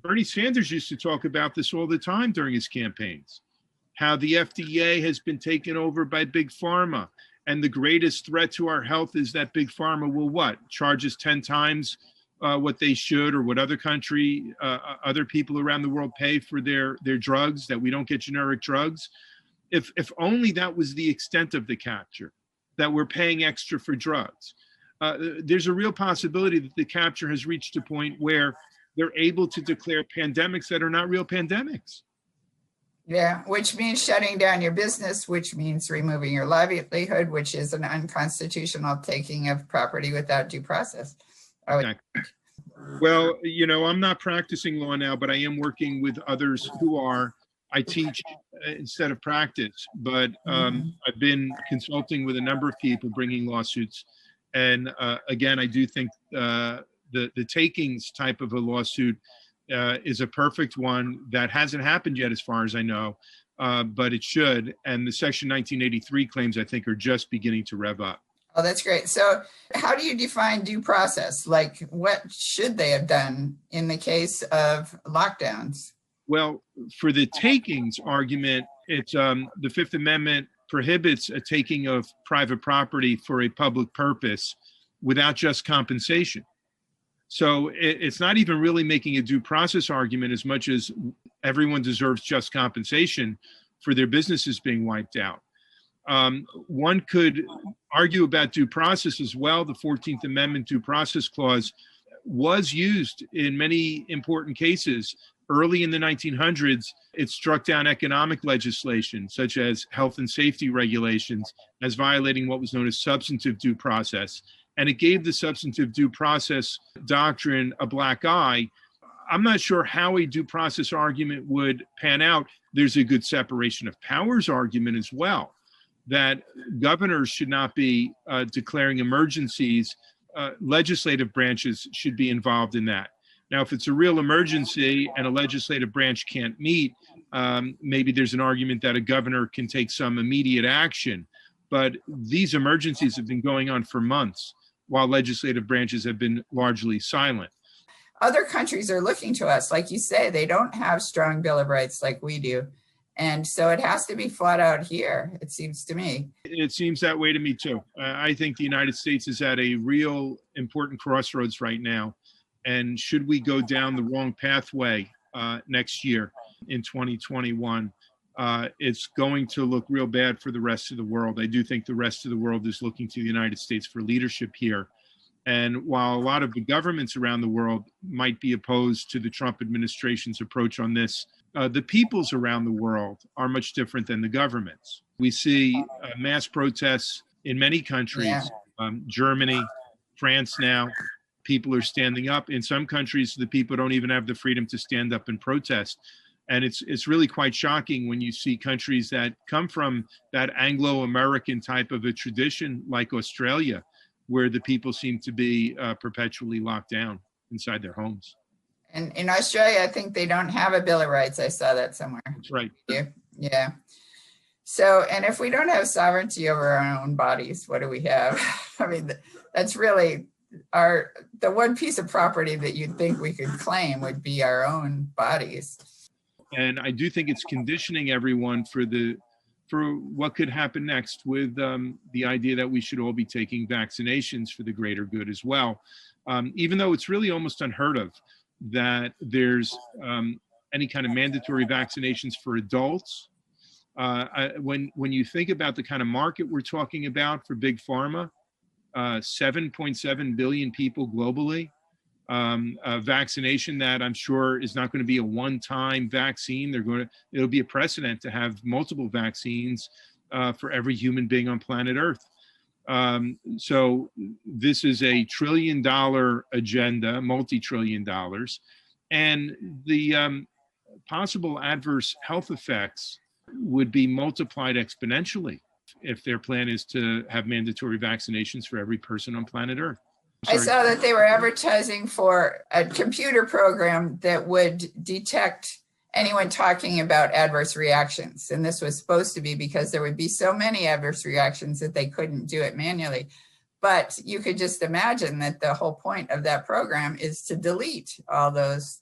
E: Bernie Sanders used to talk about this all the time during his campaigns, how the FDA has been taken over by Big Pharma. And the greatest threat to our health is that Big Pharma will what? Charge us 10 times what they should, or what other people around the world pay for their drugs, that we don't get generic drugs. If only that was the extent of the capture, that we're paying extra for drugs. There's a real possibility that the capture has reached a point where they're able to declare pandemics that are not real pandemics.
C: Yeah, which means shutting down your business, which means removing your livelihood, which is an unconstitutional taking of property without due process.
E: Exactly. Well, you know, I'm not practicing law now, but I am working with others who are. I teach instead of practice, but I've been consulting with a number of people bringing lawsuits. And again, I do think the takings type of a lawsuit is a perfect one that hasn't happened yet, as far as I know, but it should. And the Section 1983 claims, I think, are just beginning to rev up.
C: Oh, that's great. So how do you define due process? Like, what should they have done in the case of lockdowns?
E: Well, for the takings argument, it's the Fifth Amendment prohibits a taking of private property for a public purpose without just compensation. So it's not even really making a due process argument as much as everyone deserves just compensation for their businesses being wiped out. One could argue about due process as well. The 14th Amendment due process clause was used in many important cases. Early in the 1900s, it struck down economic legislation, such as health and safety regulations, as violating what was known as substantive due process. And it gave the substantive due process doctrine a black eye. I'm not sure how a due process argument would pan out. There's a good separation of powers argument as well. that governors should not be declaring emergencies. Legislative branches should be involved in that. Now, if it's a real emergency and a legislative branch can't meet, maybe there's an argument that a governor can take some immediate action. But these emergencies have been going on for months while legislative branches have been largely silent.
C: Other countries are looking to us. Like you say, they don't have strong Bill of Rights like we do. And so it has to be fought out here, it seems to me.
E: It seems that way to me too. I think the United States is at a real important crossroads right now. And should we go down the wrong pathway next year in 2021, it's going to look real bad for the rest of the world. I do think the rest of the world is looking to the United States for leadership here. And while a lot of the governments around the world might be opposed to the Trump administration's approach on this, the peoples around the world are much different than the governments. We see mass protests in many countries, Germany, France now. People are standing up. In some countries, the people don't even have the freedom to stand up and protest. And it's really quite shocking when you see countries that come from that Anglo-American type of a tradition, like Australia, where the people seem to be perpetually locked down inside their homes.
C: And in Australia, I think they don't have a Bill of Rights. I saw that somewhere.
E: That's right.
C: Yeah. So, and if we don't have sovereignty over our own bodies, what do we have? I mean, that's really the one piece of property that you'd think we could claim would be our own bodies.
E: And I do think it's conditioning everyone for what could happen next with the idea that we should all be taking vaccinations for the greater good as well. Even though it's really almost unheard of that there's any kind of mandatory vaccinations for adults. When you think about the kind of market we're talking about for big pharma, 7.7 billion people globally, a vaccination that I'm sure is not going to be a one-time vaccine. It'll be a precedent to have multiple vaccines for every human being on planet Earth. So this is a $1 trillion agenda, multi-trillion dollars, and the possible adverse health effects would be multiplied exponentially if their plan is to have mandatory vaccinations for every person on planet Earth.
C: I saw that they were advertising for a computer program that would detect anyone talking about adverse reactions. And this was supposed to be because there would be so many adverse reactions that they couldn't do it manually. But you could just imagine that the whole point of that program is to delete all those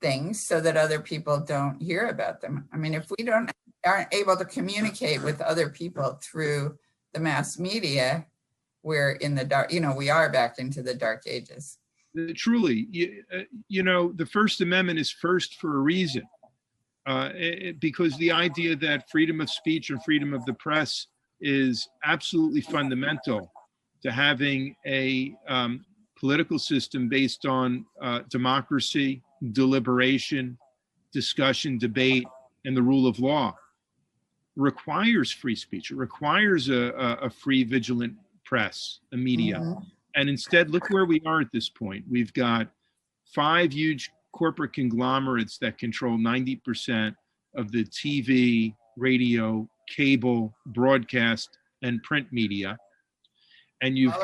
C: things so that other people don't hear about them. I mean, if we aren't able to communicate with other people through the mass media, we're in the dark, we are back into the dark ages.
E: Truly, the First Amendment is first for a reason, because the idea that freedom of speech and freedom of the press is absolutely fundamental to having a political system based on democracy, deliberation, discussion, debate, and the rule of law requires free speech. It requires a free, vigilant press, a media. Mm-hmm. And instead, look where we are at this point. We've got 5 huge corporate conglomerates that control 90% of the TV, radio, cable, broadcast, and print media. And you've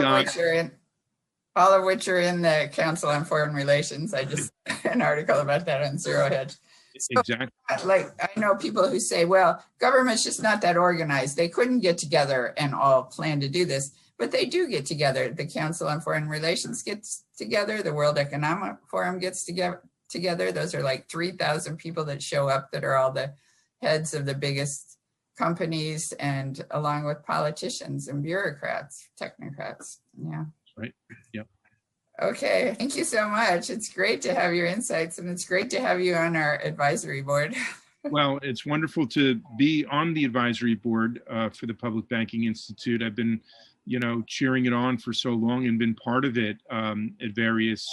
C: all of which are in the Council on Foreign Relations. I just an article about that on Zero Hedge. So,
E: exactly.
C: Like, I know people who say, well, government's just not that organized. They couldn't get together and all plan to do this. But they do get together. The Council on Foreign Relations gets together. The World Economic Forum gets together. Those are like 3,000 people that show up that are all the heads of the biggest companies, and along with politicians and bureaucrats, technocrats. Yeah.
E: Right. Yep.
C: Okay. Thank you so much. It's great to have your insights, and it's great to have you on our advisory board.
E: Well, it's wonderful to be on the advisory board for the Public Banking Institute. I've been cheering it on for so long and been part of it at various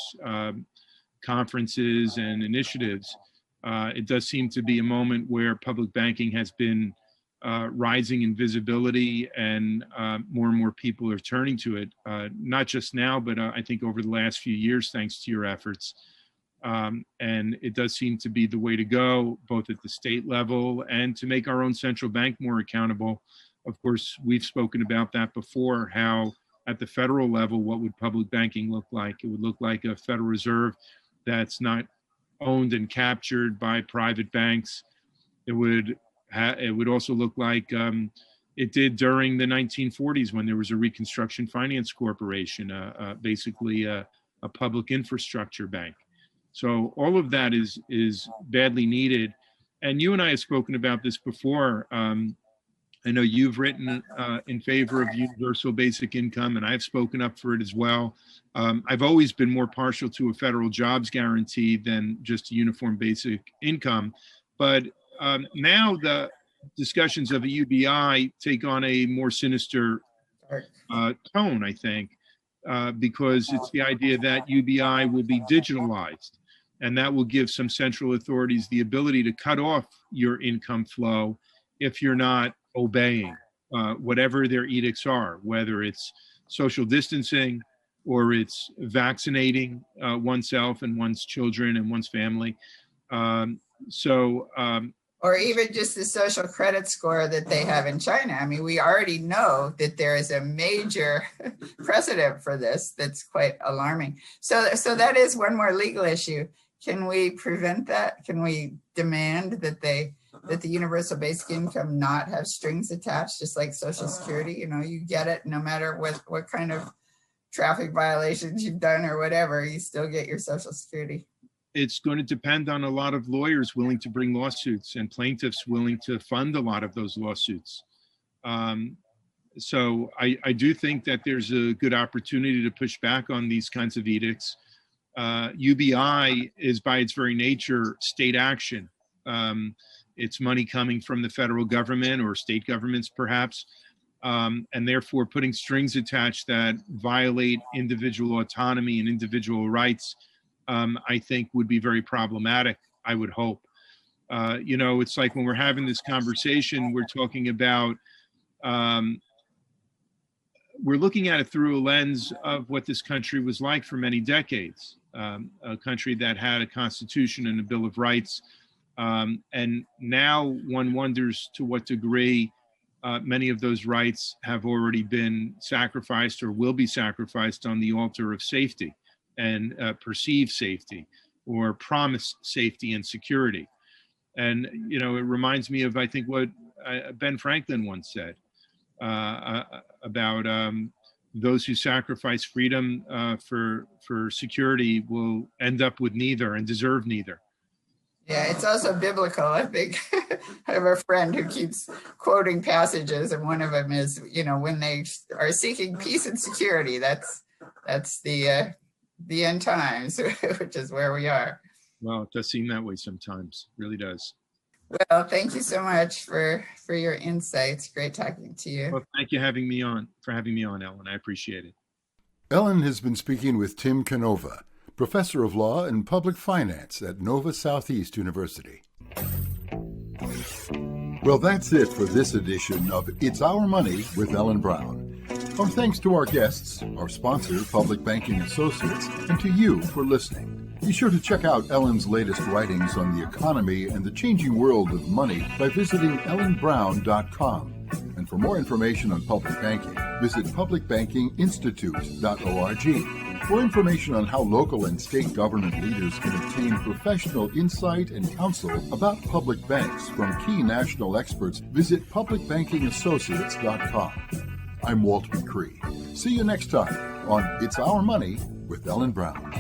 E: conferences and initiatives. It does seem to be a moment where public banking has been rising in visibility, and more and more people are turning to it, not just now, but I think over the last few years, thanks to your efforts. And it does seem to be the way to go, both at the state level and to make our own central bank more accountable Of course, we've spoken about that before, how at the federal level, what would public banking look like? It would look like a Federal Reserve that's not owned and captured by private banks. It would also look like it did during the 1940s when there was a Reconstruction Finance Corporation, basically a public infrastructure bank. So all of that is badly needed. And you and I have spoken about this before. I know you've written in favor of universal basic income, and I've spoken up for it as well. I've always been more partial to a federal jobs guarantee than just a uniform basic income. But now the discussions of a UBI take on a more sinister tone, I think, because it's the idea that UBI will be digitalized, and that will give some central authorities the ability to cut off your income flow if you're not obeying whatever their edicts are, whether it's social distancing or it's vaccinating oneself and one's children and one's family.
C: Or even just the social credit score that they have in China. I mean, we already know that there is a major precedent for this that's quite alarming. So that is one more legal issue. Can we prevent that? Can we demand that the universal basic income not have strings attached, just like Social Security? You know, you get it no matter what kind of traffic violations you've done or whatever, you still get your Social Security.
E: It's going to depend on a lot of lawyers willing to bring lawsuits and plaintiffs willing to fund a lot of those lawsuits. So I do think that there's a good opportunity to push back on these kinds of edicts. UBI is by its very nature state action. It's money coming from the federal government or state governments perhaps, and therefore putting strings attached that violate individual autonomy and individual rights, I think would be very problematic, I would hope. You know, it's like when we're having this conversation, we're talking about, we're looking at it through a lens of what this country was like for many decades, a country that had a constitution and a Bill of Rights. And now one wonders to what degree many of those rights have already been sacrificed or will be sacrificed on the altar of safety and perceived safety or promised safety and security. And, you know, it reminds me of, I think, what Ben Franklin once said about those who sacrifice freedom for security will end up with neither and deserve neither.
C: Yeah, it's also biblical. I think I have a friend who keeps quoting passages, and one of them is, you know, when they are seeking peace and security, that's the end times, which is where we are.
E: Well, it does seem that way sometimes. It really does.
C: Well, thank you so much for your insights. Great talking to you.
E: Well, thank you for having me on, Ellen. I appreciate it.
B: Ellen has been speaking with Tim Canova, Professor of Law and Public Finance at Nova Southeast University. Well, that's it for this edition of It's Our Money with Ellen Brown. Our thanks to our guests, our sponsor, Public Banking Associates, and to you for listening. Be sure to check out Ellen's latest writings on the economy and the changing world of money by visiting ellenbrown.com. And for more information on public banking, visit publicbankinginstitute.org. For information on how local and state government leaders can obtain professional insight and counsel about public banks from key national experts, visit publicbankingassociates.com. I'm Walt McRee. See you next time on It's Our Money with Ellen Brown.